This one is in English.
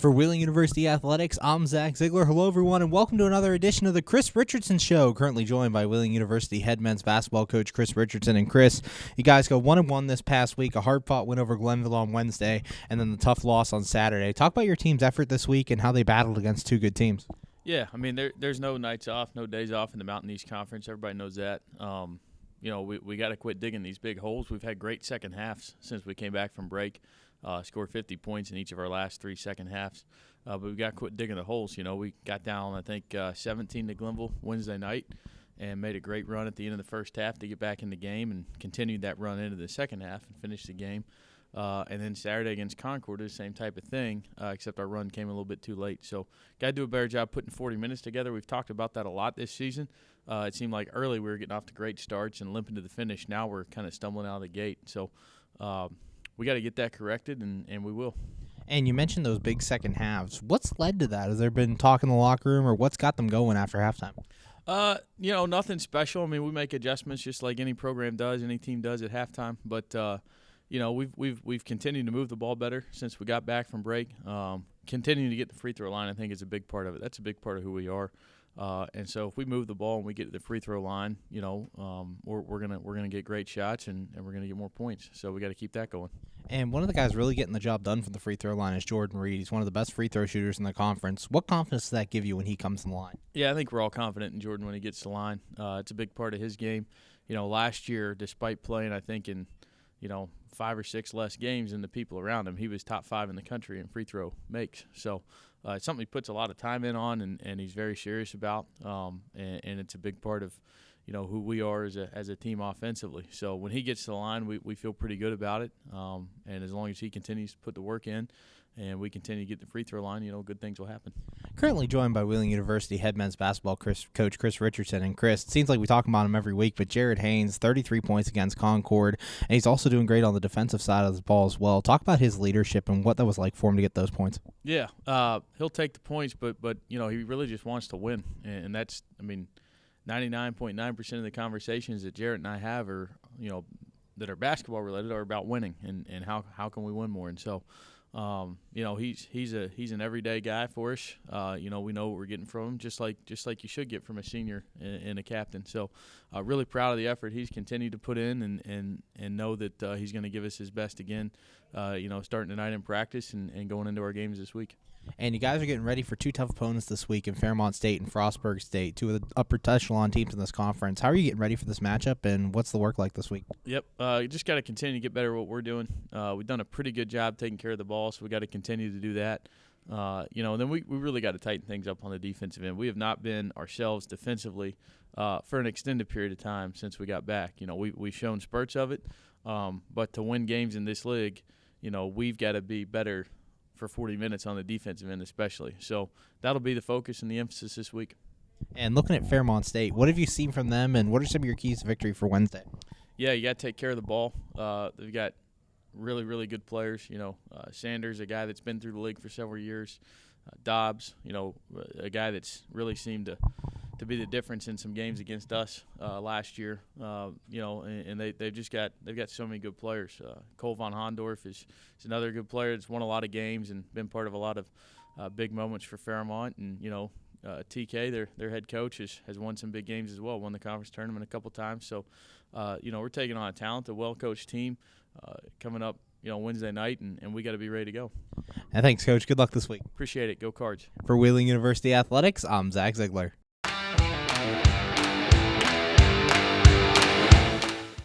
For Wheeling University Athletics, I'm Zach Ziegler. Hello, everyone, and welcome to another edition of the Chris Richardson Show. Currently joined by Wheeling University head men's basketball coach Chris Richardson. And Chris, you guys go 1-1 this past week, a hard-fought win over Glenville on Wednesday, and then the tough loss on Saturday. Talk about your team's effort this week and how they battled against two good teams. Yeah, I mean, there's no nights off, no days off in the Mountain East Conference. Everybody knows that. We got to quit digging these big holes. We've had great second halves since we came back from break. Scored 50 points in each of our last three second halves. But we got to quit digging the holes. We got down, I think, 17 to Glenville Wednesday night and made a great run at the end of the first half to get back in the game and continued that run into the second half and finished the game. And then Saturday against Concord, the same type of thing, except our run came a little bit too late. So got to do a better job putting 40 minutes together. We've talked about that a lot this season. It seemed like early we were getting off to great starts and limping to the finish. Now we're kind of stumbling out of the gate. So we got to get that corrected, and we will. And you mentioned those big second halves. What's led to that? Has there been talk in the locker room, or what's got them going after halftime? Nothing special. I mean, we make adjustments just like any program does, any team does at halftime. But we've continued to move the ball better since we got back from break. Continuing to get the free throw line, I think, is a big part of it. That's a big part of who we are. And so if we move the ball and we get to the free throw line, we're gonna get great shots and we're gonna get more points. So we got to keep that going. And one of the guys really getting the job done from the free throw line is Jordan Reed. He's one of the best free throw shooters in the conference. What confidence does that give you when he comes in the line? Yeah, I think we're all confident in Jordan when he gets to the line. It's a big part of his game. Last year, despite playing, I think in 5 or 6 less games than the people around him, he was top 5 in the country in free throw makes. So it's something he puts a lot of time in on, and he's very serious about. And it's a big part of who we are as a team offensively. So when he gets to the line, we feel pretty good about it. And as long as he continues to put the work in and we continue to get the free throw line, good things will happen. Currently joined by Wheeling University head men's basketball coach Chris Richardson. And Chris, it seems like we talk about him every week, but Jared Haynes, 33 points against Concord, and he's also doing great on the defensive side of the ball as well. Talk about his leadership and what that was like for him to get those points. Yeah, he'll take the points, but he really just wants to win, and that's 99.9% of the conversations that Jarrett and I have are that are basketball related are about winning and how can we win more. And so he's an everyday guy for us. We know what we're getting from him, just like you should get from a senior and a captain. So really proud of the effort he's continued to put in and know that he's going to give us his best again. Starting tonight in practice and going into our games this week. And you guys are getting ready for two tough opponents this week in Fairmont State and Frostburg State, two of the upper echelon teams in this conference. How are you getting ready for this matchup, and what's the work like this week? Yep, you just got to continue to get better at what we're doing. We've done a pretty good job taking care of the ball, so we got to continue to do that. And then we really got to tighten things up on the defensive end. We have not been ourselves defensively for an extended period of time since we got back. We've shown spurts of it, but to win games in this league, we've got to be better for 40 minutes on the defensive end especially. So that'll be the focus and the emphasis this week. And looking at Fairmont State, what have you seen from them, and what are some of your keys to victory for Wednesday? Yeah, you got to take care of the ball. They've got really, really good players. Sanders, a guy that's been through the league for several years. Dobbs, a guy that's really seemed to be the difference in some games against us last year. And they've got so many good players. Cole Von Hondorf is another good player that's won a lot of games and been part of a lot of big moments for Fairmont. And TK, their head coach, has won some big games as well. Won the conference tournament a couple times. So we're taking on a talented, well-coached team coming up Wednesday night, and we got to be ready to go. And thanks, Coach. Good luck this week. Appreciate it. Go Cards. For Wheeling University Athletics, I'm Zach Ziegler.